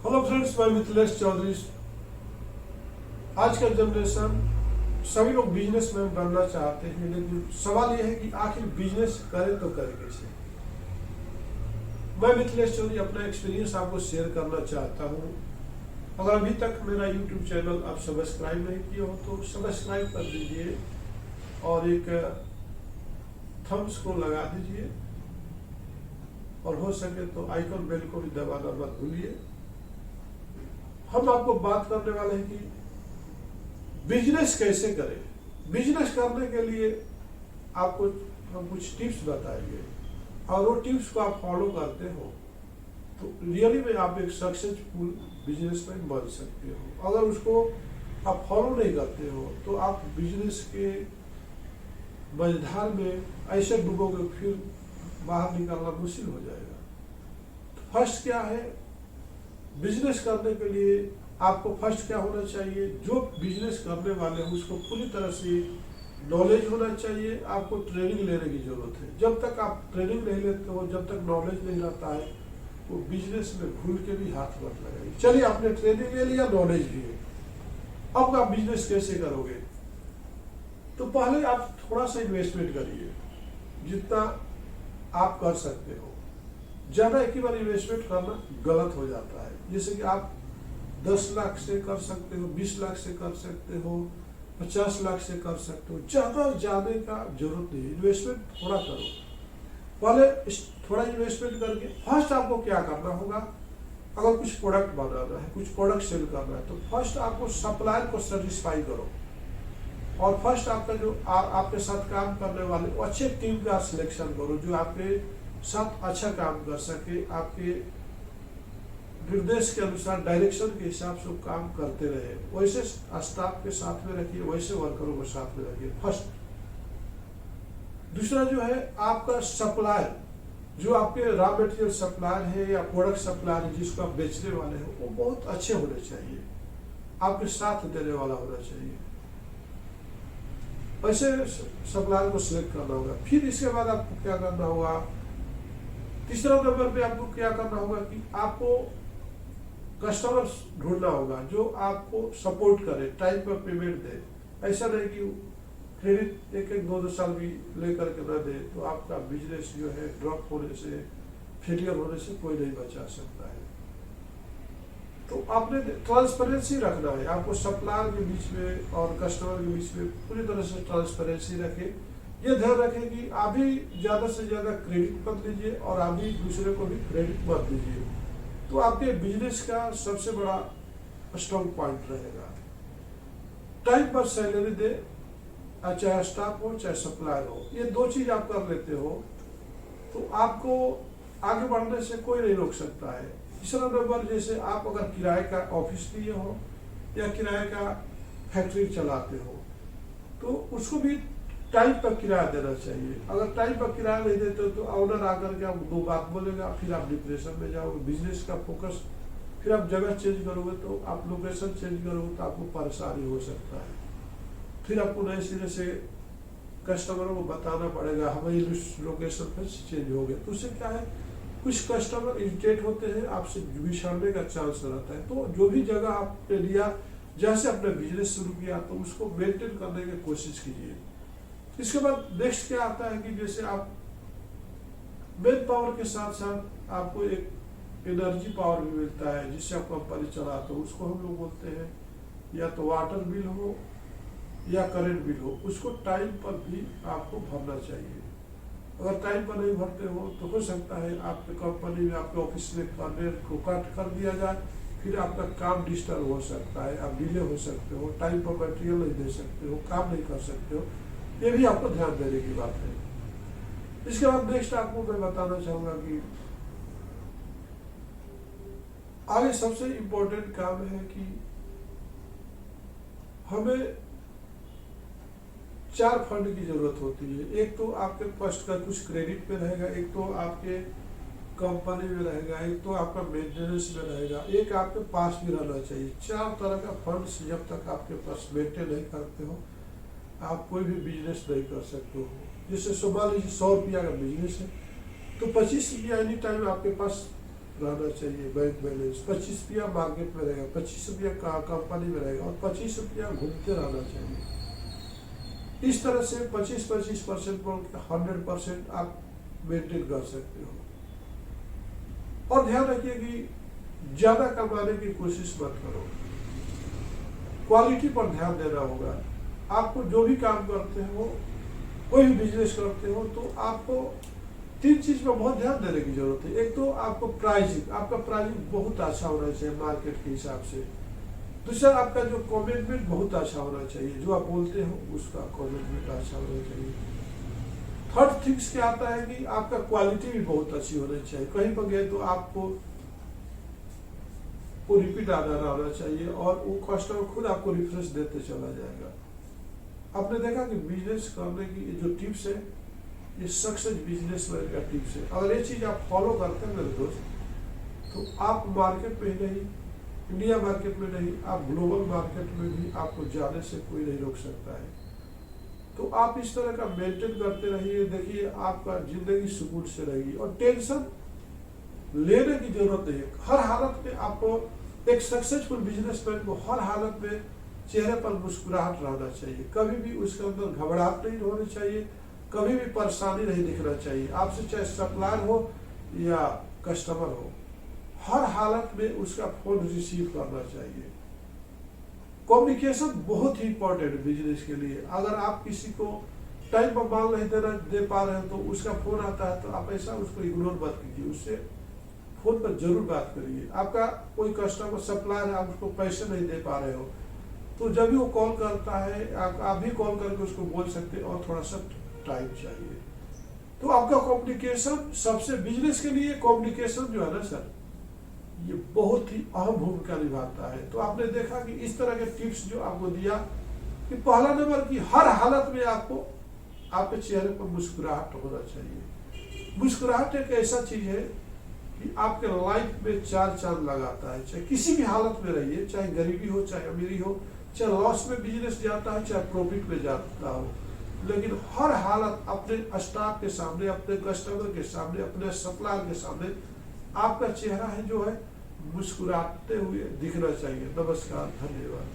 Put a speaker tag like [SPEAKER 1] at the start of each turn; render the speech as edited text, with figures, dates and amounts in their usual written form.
[SPEAKER 1] Hello friends, मैं मिथिलेश चौधरी। आज का जनरेशन सभी लोग बिजनेसमैन बनना चाहते हैं, लेकिन सवाल यह है कि आखिर बिजनेस करें तो करें कैसे। मैं मिथिलेश चौधरी अपना एक्सपीरियंस आपको शेयर करना चाहता हूँ। अगर अभी तक मेरा यूट्यूब चैनल आप सब्सक्राइब नहीं किए हो तो सब्सक्राइब कर दीजिए और एक थम्स को लगा दीजिए, और हो सके तो आइकन बेल को भी दबाना मत भूलिए। हम आपको बात करने वाले हैं कि बिजनेस कैसे करें। बिजनेस करने के लिए आपको हम कुछ टिप्स बताएंगे, और वो टिप्स को आप फॉलो करते हो तो रियली में आप एक सक्सेसफुल बिजनेसमैन बन सकते हो। अगर उसको आप फॉलो नहीं करते हो तो आप बिजनेस के मझधार में ऐसे डूबोगे, फिर बाहर निकालना मुश्किल हो जाएगा। तो फर्स्ट क्या है, बिजनेस करने के लिए आपको फर्स्ट क्या होना चाहिए। जो बिजनेस करने वाले हैं उसको पूरी तरह से नॉलेज होना चाहिए। आपको ट्रेनिंग लेने की जरूरत है। जब तक आप ट्रेनिंग नहीं लेते हो, जब तक नॉलेज नहीं रहता है, वो बिजनेस में भूल के भी हाथ मत लगाइए। चलिए, आपने ट्रेनिंग ले लिया, नॉलेज भी है, अब आप बिजनेस कैसे करोगे। तो पहले आप थोड़ा सा इन्वेस्टमेंट करिए, जितना आप कर सकते हो। ज्यादा एक ही बार इन्वेस्टमेंट करना गलत हो जाता है। जैसे कि आप 10 लाख से कर सकते हो, 20 लाख से कर सकते हो, 50 लाख से कर सकते हो। ज्यादा जाने का जरूरत नहीं, इन्वेस्टमेंट थोड़ा करो। पहले थोड़ा इन्वेस्टमेंट करके फर्स्ट आपको क्या करना होगा। अगर कुछ प्रोडक्ट बनाना है, कुछ प्रोडक्ट सेल करना है, तो फर्स्ट आपको सप्लायर को सेटिस्फाई करो, और फर्स्ट आपका जो आपके साथ काम करने वाले अच्छे टीम का सिलेक्शन करो, जो आपके साथ अच्छा काम कर सके, आपके निर्देश के अनुसार, डायरेक्शन के हिसाब से काम करते रहे। वैसे स्टाफ के साथ में रखिए, वैसे वर्करों के साथ में रखिए फर्स्ट। दूसरा जो है आपका सप्लायर, जो आपके रॉ मटेरियल सप्लायर है या प्रोडक्ट सप्लायर है, जिसको आप बेचने वाले हो, वो बहुत अच्छे होने चाहिए, आपके साथ देने वाला होना चाहिए। वैसे सप्लायर को सिलेक्ट करना होगा। फिर इसके बाद आपको क्या करना होगा, तीसरा नंबर पे आपको क्या करना होगा कि आपको कस्टमर ढूंढना होगा जो आपको सपोर्ट करे, टाइम पर पेमेंट दे। ऐसा नहीं कि क्रेडिट एक 2 साल भी लेकर के न दे, तो आपका बिजनेस जो है ड्रॉप होने से, फेलियर होने से कोई नहीं बचा सकता है। तो आपने ट्रांसपेरेंसी रखना है। आपको सप्लायर के बीच में और कस्टमर के बीच में पूरी तरह से ट्रांसपेरेंसी रखें। ये ध्यान रखें कि आप भी ज्यादा से ज्यादा क्रेडिट मत लीजिए और आप भी दूसरे को भी क्रेडिट मत दीजिए। तो आपके बिजनेस का सबसे बड़ा स्ट्रॉन्ग पॉइंट रहेगा। टाइम पर सैलरी दे, चाहे स्टाफ हो चाहे सप्लायर हो। ये 2 चीज आप कर लेते हो तो आपको आगे बढ़ने से कोई नहीं रोक सकता है। तीसरा नंबर, जैसे आप अगर किराए का ऑफिस लिए हो या किराए का फैक्ट्री चलाते हो, तो उसको भी टाइम पर किराया देना चाहिए। अगर टाइम पर किराया नहीं देते हो तो ऑनर आकर के आप 2 बात बोलेगा, फिर आप डिप्रेशन में जाओगे। बिजनेस का फोकस, फिर आप जगह चेंज करोगे तो आप लोकेशन चेंज करोगे तो आपको परेशानी हो सकता है। फिर आपको नए सिरे से कस्टमरों को बताना पड़ेगा हमारी लोकेशन पर चेंज हो गया। तो उससे क्या है, कुछ कस्टमर इरिटेट होते हैं, आपसे बिछड़ने का चांस रहता है। तो जो भी जगह आपने लिया, जैसे आपने बिजनेस शुरू किया, तो उसको मेंटेन करने की कोशिश कीजिए। इसके बाद नेक्स्ट क्या आता है कि जैसे आप मैन पावर के साथ साथ आपको एक एनर्जी पावर भी मिलता है, जिससे आप कंपनी चलाते हो। उसको हम लोग बोलते हैं या तो वाटर बिल हो या करंट बिल हो, उसको टाइम पर भी आपको भरना चाहिए। अगर टाइम पर नहीं भरते हो तो हो सकता है आपके कंपनी में, आपके ऑफिस में को कट कर दिया जाए, फिर आपका काम डिस्टर्ब हो सकता है, आप डिले हो सकते हो, टाइम पर मटेरियल नहीं दे सकते हो, काम नहीं कर सकते हो। ये भी आपको ध्यान देने की बात है। इसके बाद नेक्स्ट आपको मैं बताना चाहूंगा कि आगे सबसे इम्पोर्टेंट काम है कि हमें 4 फंड की जरूरत होती है। एक तो आपके फर्स्ट का कुछ क्रेडिट में रहेगा, एक तो आपके कंपनी में रहेगा, एक तो आपका मेंटेनेंस में रहेगा, एक आपके पास भी रहना चाहिए। 4 तरह का फंड्स जब तक आपके पास मेंटेन नहीं करते हो, आप कोई भी बिजनेस नहीं कर सकते हो। जैसे मान लीजिए 100 रुपया का बिजनेस है, तो 25 रुपया एनी टाइम आपके पास रहना चाहिए बैंक बैलेंस। 25 रुपया मार्केट में रहेगा, 25 रुपया कंपनी में रहेगा और 25 रुपया घूमते रहना चाहिए। इस तरह से 25-25% बोल के 100% आप मेंटेन कर सकते हो। और ध्यान रखिए कि ज्यादा कमाने की कोशिश मत करो, क्वालिटी पर ध्यान देना होगा। आपको जो भी काम करते हो, कोई भी बिजनेस करते हो, तो आपको 3 चीज पर बहुत ध्यान देने की जरूरत है। एक तो आपको प्राइसिंग, आपका प्राइसिंग बहुत अच्छा होना चाहिए मार्केट के हिसाब से। दूसरा, आपका जो कमिटमेंट बहुत अच्छा होना चाहिए, जो आप बोलते हो उसका कमिटमेंट अच्छा होना चाहिए। थर्ड थिंग्स क्या आता है कि आपका क्वालिटी भी बहुत अच्छी होनी चाहिए। कहीं पर गए तो आपको रिपीट आना रहना चाहिए और वो कस्टमर खुद आपको रिफरेंस देते चला जाएगा। आपने देखा कि बिजनेस करने की जो टिप्स है, ये सक्सेस बिजनेसमैन का टिप्स है। अगर ये चीज आप फॉलो करते हैं मेरे दोस्त, तो आप मार्केट में ही नहीं, इंडिया मार्केट में नहीं, आप ग्लोबल मार्केट में भी आपको जाने से कोई नहीं रोक सकता है। तो आप इस तरह का मेंटेन करते रहिए। देखिए आपका जिंदगी सुकून से रहेगी और टेंशन लेने की जरूरत नहीं है। हर हालत में आपको, एक सक्सेसफुल बिजनेसमैन को हर हालत में चेहरे पर मुस्कुराहट रहना चाहिए। कभी भी उसके अंदर घबराहट नहीं होनी चाहिए, कभी भी परेशानी नहीं दिखना चाहिए। आपसे चाहे सप्लायर हो या कस्टमर हो, हर हालत में उसका फोन रिसीव करना चाहिए। कम्युनिकेशन बहुत ही इंपॉर्टेंट है बिजनेस के लिए। अगर आप किसी को टाइम पर माल नहीं दे पा रहे हो, तो उसका फोन आता है तो आप ऐसा उसको इग्नोर मत कीजिए, उससे फोन पर जरूर बात करिए। आपका कोई कस्टमर सप्लायर है, आप उसको पैसे नहीं दे पा रहे हो, तो जब भी वो कॉल करता है, आप भी कॉल करके उसको बोल सकते हैं और थोड़ा सा टाइम चाहिए। तो आपका कम्युनिकेशन सबसे, बिजनेस के लिए कम्युनिकेशन जो है ना सर, ये बहुत ही अहम भूमिका निभाता है। तो आपने देखा कि इस तरह के टिप्स जो आपको दिया कि पहला नंबर की हर हालत में आपको आपके चेहरे पर मुस्कुराहट होना चाहिए। मुस्कुराहट एक ऐसा चीज है कि आपके लाइफ में 4 चांद लगाता है। चाहे किसी भी हालत में रहिए, चाहे गरीबी हो, चाहे अमीरी हो, चाहे लॉस में बिजनेस जाता है, चाहे प्रॉफिट में जाता हो, लेकिन हर हालत अपने स्टाफ के सामने, अपने कस्टमर के सामने, अपने सप्लायर के सामने आपका चेहरा है जो है मुस्कुराते हुए दिखना चाहिए। नमस्कार, धन्यवाद।